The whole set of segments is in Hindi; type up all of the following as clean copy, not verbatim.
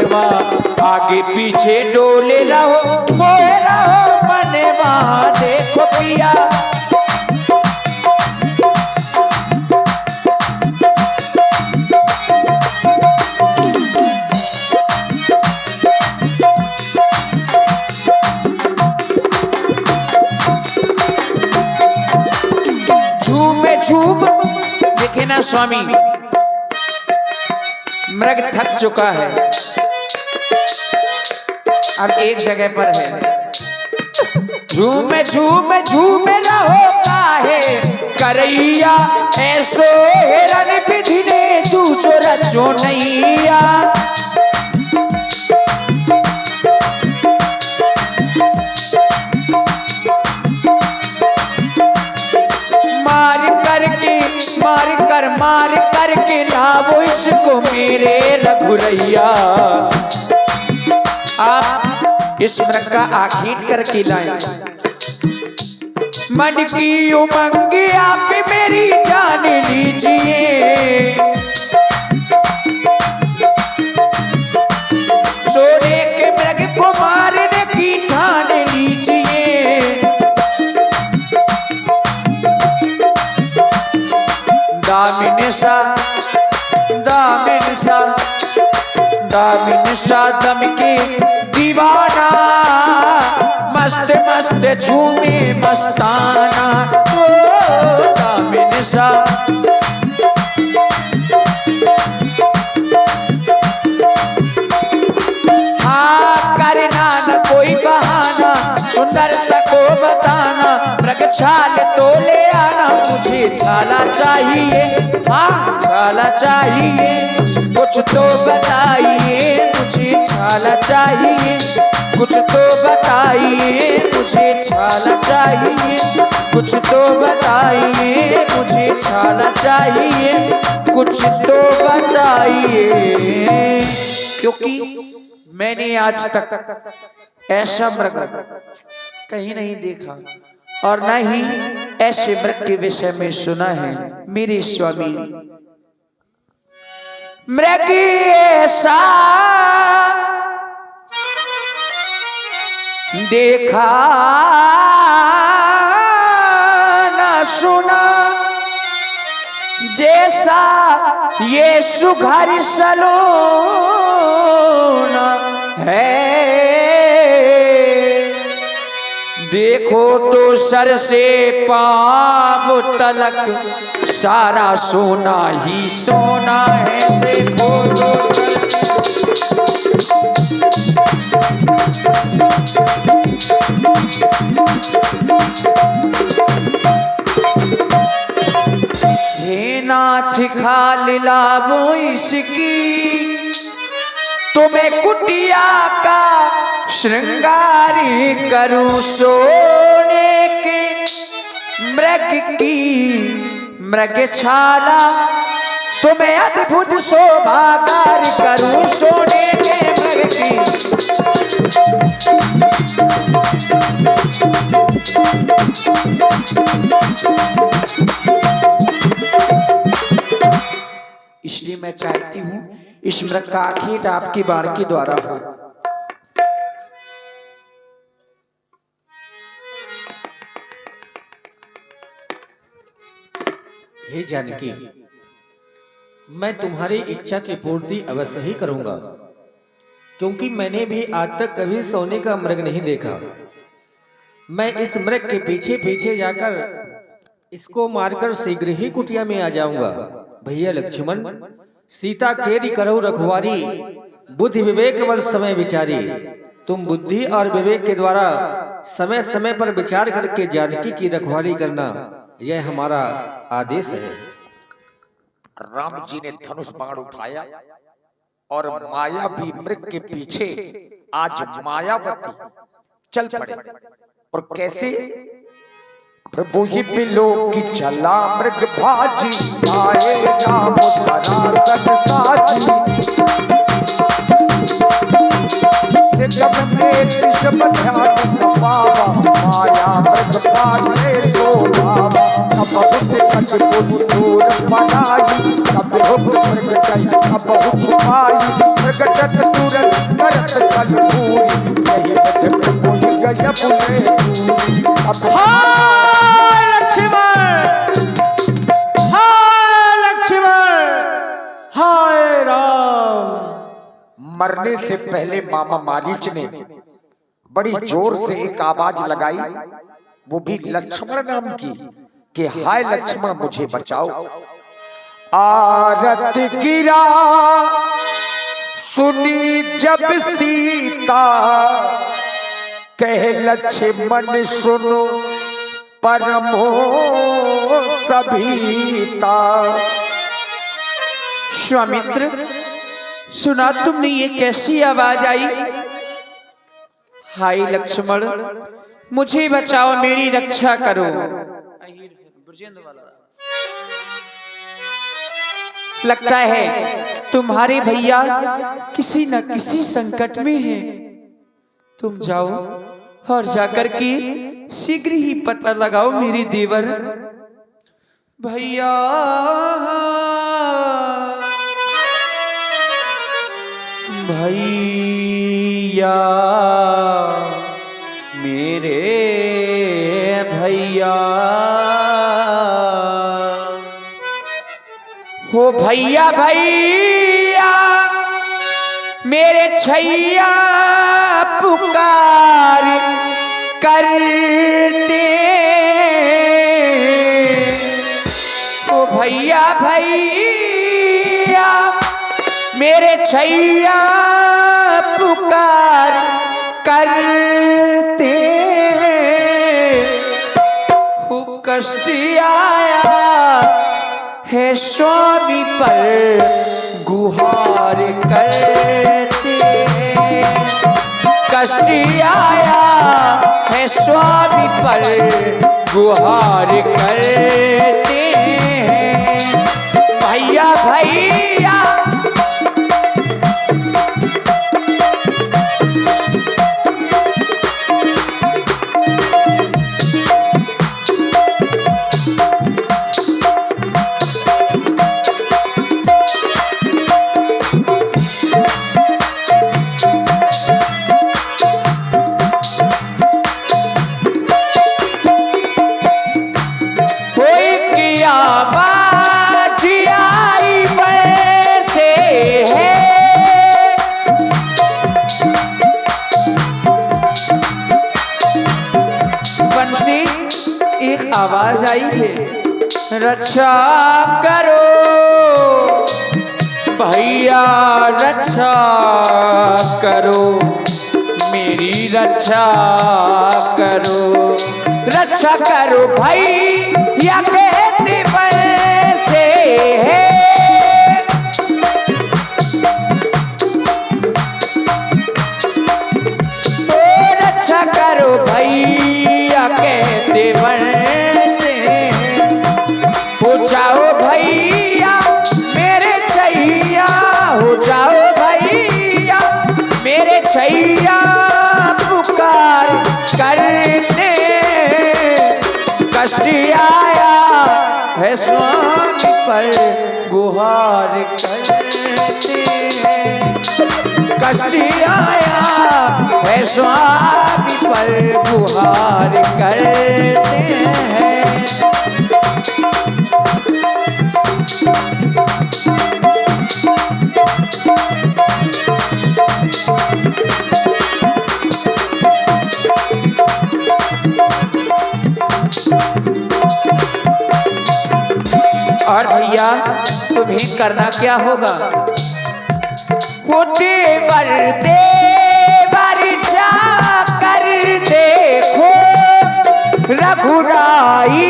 मनवा, आगे पीछे डोले रहो मोए रहो मनवा। देखो पिया झूम। देखे ना स्वामी, मृग थक चुका है, अब एक जगह पर है। झूमे झूमे झूमे रहो काहे करैया, ऐसो हेरन विधि ने तू जो रचो नैया। मार करके लावो इसको मेरे रघुरैया। आप इस मृग का आखीट करके लाए। मन की उमंग आप मेरी जान लीजिए, सोने के मृग को मारने की ठान लीजिए। दामिन सा दम के दीवाना, मस्त मस्त झूमे मस्ताना। ओ दामिन सा हाँ करना न कोई बहाना, सुंदरता को बताना। मृग छाल तो ले आना, मुझे छाला चाहिए, हाँ छाला चाहिए। कुछ तो बताइए मुझे छाला चाहिए, कुछ तो बताइए मुझे छाला चाहिए। कुछ तो बताइए मुझे छाला चाहिए, कुछ तो बताइए। क्योंकि मैंने आज तक ऐसा मृग कहीं नहीं देखा और न ही ऐसे मृग के विषय में सुना है मेरे स्वामी। मृग ऐसा देखा न सुना, जैसा ये सुघर सलोना है। देखो तो सर से पांव तलक सारा सोना ही सोना है। देखो तो सर हे नाथ खाल लावो इसकी, तुम्हें कुटिया का श्रृंगारी करूं सोने के मृग की मृग छाला। तुम्हें अद्भुत शोभागार करूं सोने के मृग की। इसलिए मैं चाहती हूं इस मृग का आखीट आपकी बाण के द्वारा हो। हे जानकी, मैं तुम्हारी इच्छा की पूर्ति अवश्य ही करूंगा, क्योंकि मैंने भी आज तक कभी सोने का मृग नहीं देखा। मैं इस मृग के पीछे पीछे जाकर इसको मारकर शीघ्र ही कुटिया में आ जाऊंगा। भैया लक्ष्मण, सीता केरी करो रखवारी, बुद्धि विवेक वर समय विचारी। तुम बुद्धि और विवेक के द्वारा समय समय पर विचार करके जानकी की रखवाली करना, यह हमारा आदेश है। राम जी ने धनुष बाण उठाया और माया भी मृग के पीछे आज मायावती चल पड़े। और कैसे? प्रभु ही बिलो की चला मृग भाजी, आए राम सरासत साजी। जब में सब ध्यान बाबा, माया मृग पाछे सो बाबा। अब बहुत कटपुर दूर बनाई, अब हुक्म मृग कई अब छुपाई। मृग तुरंत मरने से पहले मामा मारीच ने बड़ी जोर से एक आवाज लगाई, वो भी लक्ष्मण नाम की, कि हाय लक्ष्मण मुझे बचाओ। आरत गिरा सुनी जब सीता, कह लक्ष्मण सुनो परमो सभीता। स्वामित्र, सुना तुमने ये कैसी आवाज आई? हाय लक्ष्मण मुझे बचाओ, मेरी रक्षा करो। लगता है तुम्हारे भैया किसी न किसी संकट में हैं। तुम जाओ और जाकर के शीघ्र ही पता लगाओ मेरे देवर भैया। भैया मेरे भैया, हो भैया भैया मेरे छैया पुकार करते। ओ भैया भैया मेरे छैया पुकार करते। हो कष्ट आया है स्वामी पर गुहार करते। कष्ट आया है स्वामी पर गुहार करते हैं। भैया भैया आवाज आई है, रक्षा करो भैया रक्षा करो, मेरी रक्षा करो। रक्षा करो भैया कहते बरसे है। रक्षा करो भैया कहते बरसे। हो जाओ भैया मेरे छैया, हो जाओ भैया मेरे छैया पुकार करने। कष्ट आया है स्वामी पर गुहार करते हैं। कष्ट आया है स्वामी पर गुहार करते हैं। और भैया तुम्हें करना क्या होगा? होते बरते जा कर देखो रघुराई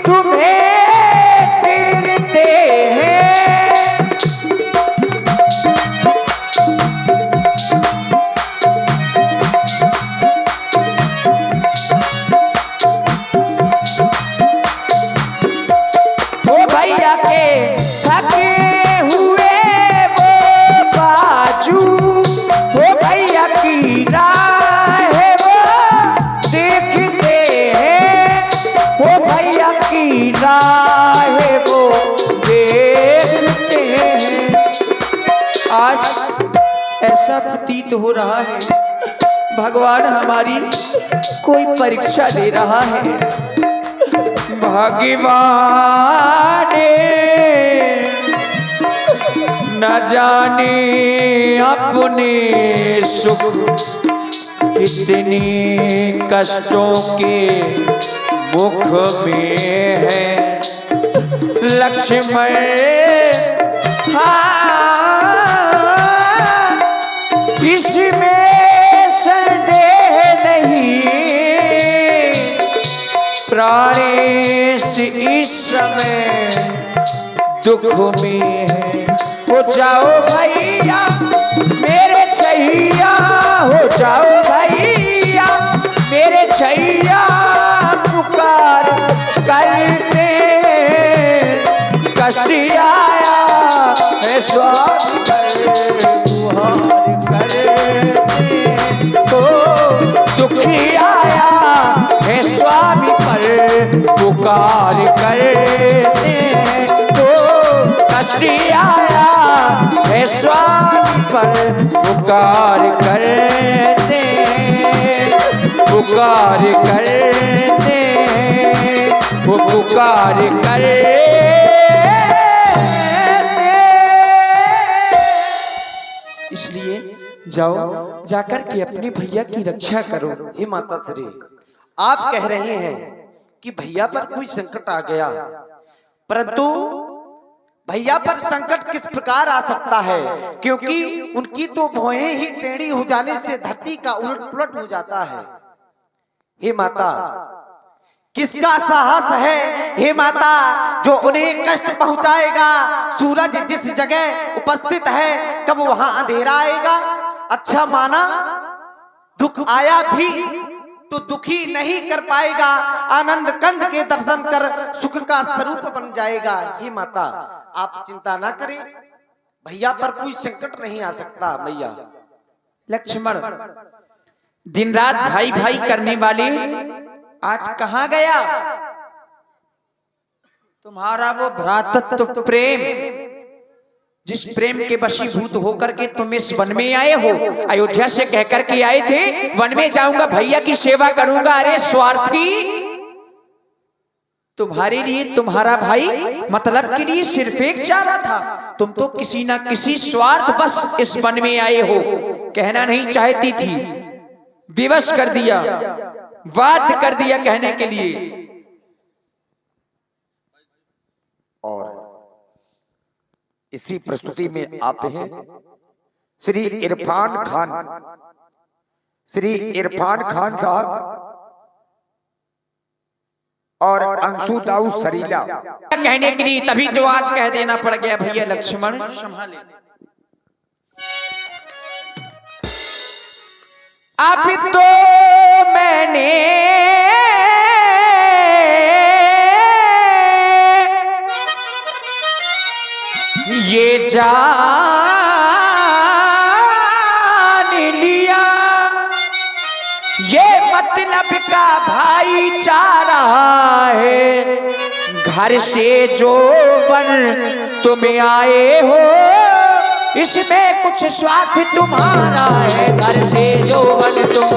तुम्हें टेरते हैं। ओ भैया के थके हुए वो बाजू, ओ भैया की राह वो देखते हैं। ओ भैया की राह वो देखते हैं। आज ऐसा प्रतीत हो रहा है भगवान हमारी कोई परीक्षा ले रहा है। भगवान न जाने अपने सुख कितने कष्टों के मुख में है लक्ष्मण। इसमें संदेह नहीं, प्राणेश इस समय दुख में है। हो जाओ भैया मेरे छैया, हो जाओ भैया मेरे छैया, पुकार करते कष्ट आया है स्वामी पर, गुहार करते तो दुखी आया है स्वामी पर, पुकार करते तो कष्ट आया है स्वामी पर, पुकार करते पुकार करते वो पुकार करे। इसलिए जाओ जाकर के अपने भैया की रक्षा करो। हे माता श्री, आप कह रहे हैं कि भैया पर कोई संकट आ गया, परंतु भैया पर संकट किस प्रकार आ सकता है, क्योंकि उनकी तो भौहें ही टेढ़ी हो जाने से धरती का उलट पुलट हो जाता है। हे माता, किसका साहस है हे माता जो उन्हें कष्ट पहुंचाएगा? सूरज जिस जगह उपस्थित है कब वहां अंधेरा आएगा? अच्छा माना दुख आया भी तो दुखी नहीं कर पाएगा, आनंद कंद के दर्शन कर सुख का स्वरूप बन जाएगा। हे माता, आप चिंता ना करें, भैया पर कोई संकट नहीं आ सकता। मैया लक्ष्मण, दिन रात भाई भाई करने वाले आज कहां गया तुम्हारा वो भ्रातृत्व प्रेम, जिस प्रेम के वशीभूत होकर के तुम इस वन में आए हो? अयोध्या से कहकर के आए थे वन में जाऊंगा, भैया की सेवा करूंगा। अरे स्वार्थी, तुम्हारे लिए तुम्हारा भाई मतलब के लिए सिर्फ एक चारा था, तुम तो किसी ना किसी स्वार्थ बस इस वन में आए हो। कहना नहीं चाहती थी, विवश कर दिया, बाध्य कर दिया कहने के लिए। और इसी प्रस्तुति में आप हैं श्री इरफान खान, श्री इरफान खान साहब और अंशु दाऊ सरीला कहने के लिए। तभी तो आज कह देना पड़ गया भैया लक्ष्मण संभाले। अब तो मैंने ये जान लिया, ये मतलब का भाईचारा है। घर से जो बन तुम आए हो इसमें कुछ स्वार्थ तुम्हारा है। घर से जो बन तुम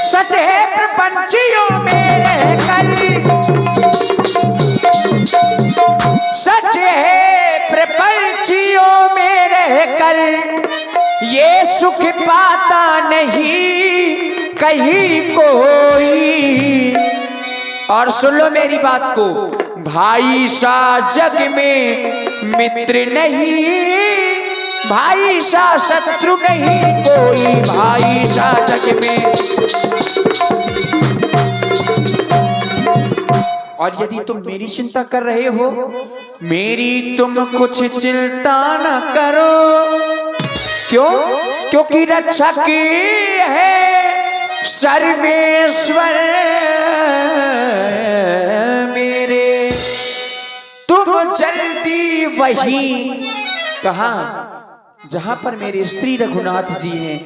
सच है प्रपंचियों में रहकर, सच है प्रपंचियों में रहकर, ये सुख पाता नहीं कहीं कोई। और सुन लो मेरी बात को, भाई सा जग में मित्र नहीं, भाई सा शत्रु नहीं कोई, भाई सा जग में। और यदि तुम मेरी चिंता कर रहे हो, मेरी तुम कुछ चिंता न करो। क्यों? क्योंकि रक्षक है सर्वेश्वर मेरे। तुम जल्दी वही, कहां? जहां पर मेरे स्त्री रघुनाथ जी हैं,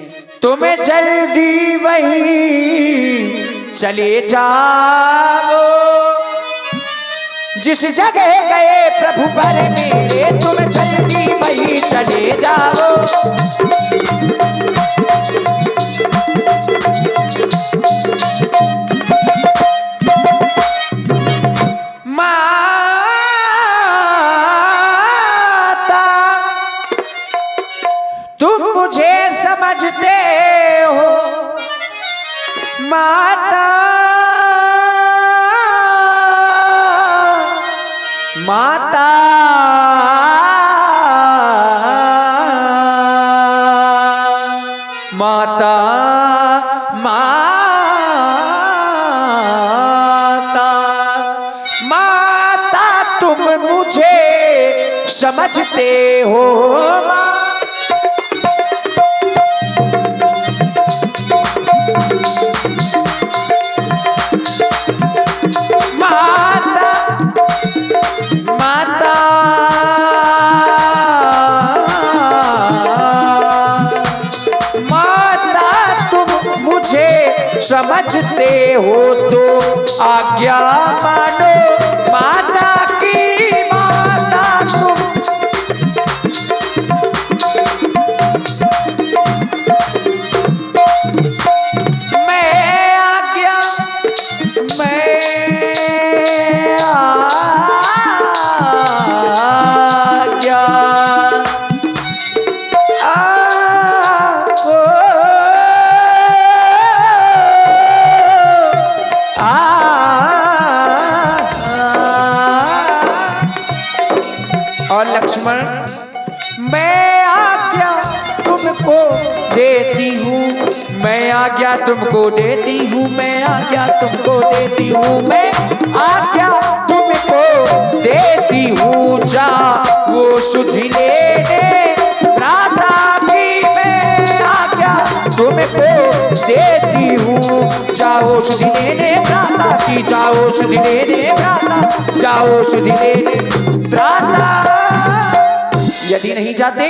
तुम्हें जल्दी वही चले जाओ। जिस जगह गए प्रभु पर मेरे, तुम जल्दी वही चले जाओ। माता माता माता माता तुम मुझे समझते हो माता माता माता तुम मुझे समझते हो तो आज्ञा मानो माता की माता तुम मैं आज्ञा मैं आज्ञा और लक्ष्मण मैं आज्ञा तुमको देती हूँ मैं आज्ञा तुमको देती हूँ मैं आज्ञा तुमको देती हूँ मैं आज्ञा तुमको देती हूँ जा वो सुधि लेने भ्राता भी मैं आज्ञा तुमको देती हूँ जाओ सुधि लेने भ्राता की जाओ सुधि लेने भ्राता जाओ सुधि लेने भ्राता यदि नहीं जाते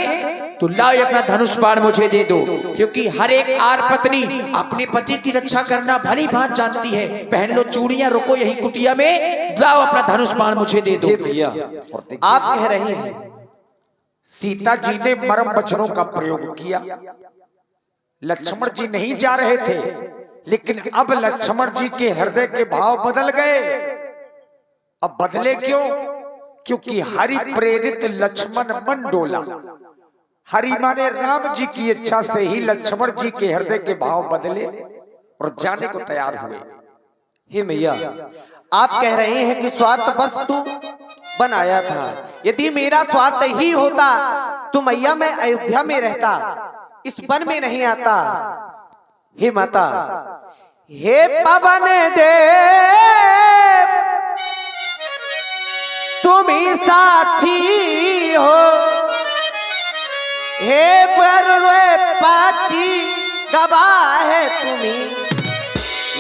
तो लाओ अपना धनुष बाण मुझे दे दो क्योंकि हर एक आर पत्नी अपने पति की रक्षा करना भली भांत जानती है पहन लो चूड़ियां रुको यही कुटिया में लाओ अपना धनुष बाण मुझे दे दो भैया आप कह रहे हैं सीता जी ने मरम वचनों का प्रयोग किया लक्ष्मण जी नहीं जा रहे थे लेकिन अब लक्ष्मण जी के हृदय के भाव बदल गए अब बदले क्यों क्योंकि हरि प्रेरित लक्ष्मण मन डोला हरि माने राम जी की इच्छा से ही लक्ष्मण जी के हृदय के भाव बदले और जाने को तैयार हुए हे मैया आप कह रहे हैं कि स्वार्थ वस्तु बनाया था यदि मेरा स्वार्थ ही होता तो मैया मैं अयोध्या में रहता इस वन में नहीं आता हे माता हे पवन देव तुम ही साक्षी हो हे बरवे पाची गवाह है तुम्ही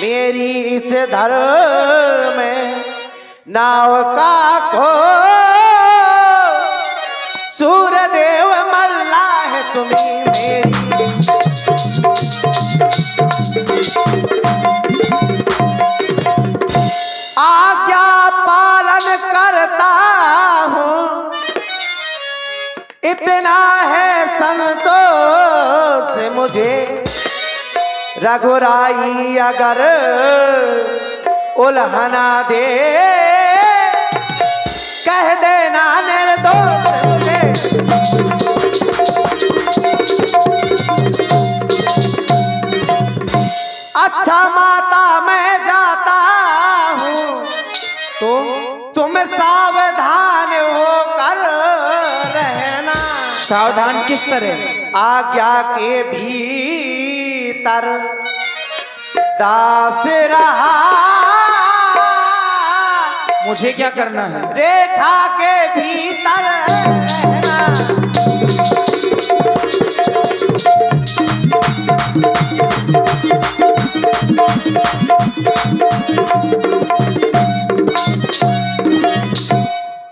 मेरी इस धर्म में नाव का खो सूर्यदेव मल्ला है तुम्ही मेरी आज्ञा पालन करता हूँ इतना है संतोष मुझे रघुराई अगर उल्हना दे कह देना निर्दोष मुझे अच्छा माता मैं जाता हूँ तो तुम सावधान होकर रहना सावधान किस तरह आज्ञा के भीतर दास रहा मुझे क्या करना है रेखा के भीतर रहना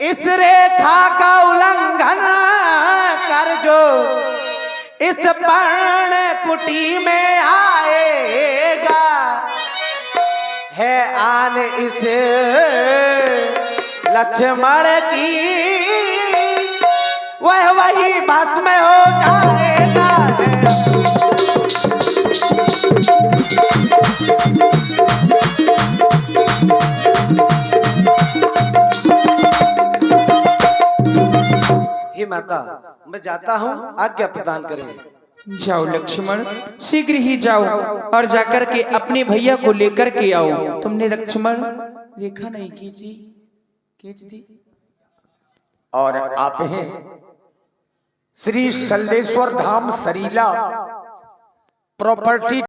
इस रेखा का उल्लंघन कर जो इस पर्ण कुटी में आएगा है आन इस लक्ष्मण की वह वही भस्म हो जाएगा हे माता मैं जाता हूँ आज्ञा प्रदान करें जाओ लक्ष्मण शीघ्र ही जाओ और जाकर के अपने भैया को लेकर के आओ तुमने लक्ष्मण रेखा नहीं खींची खींच दी और आप हैं श्री शल्लेश्वर धाम सरीला प्रॉपर्टी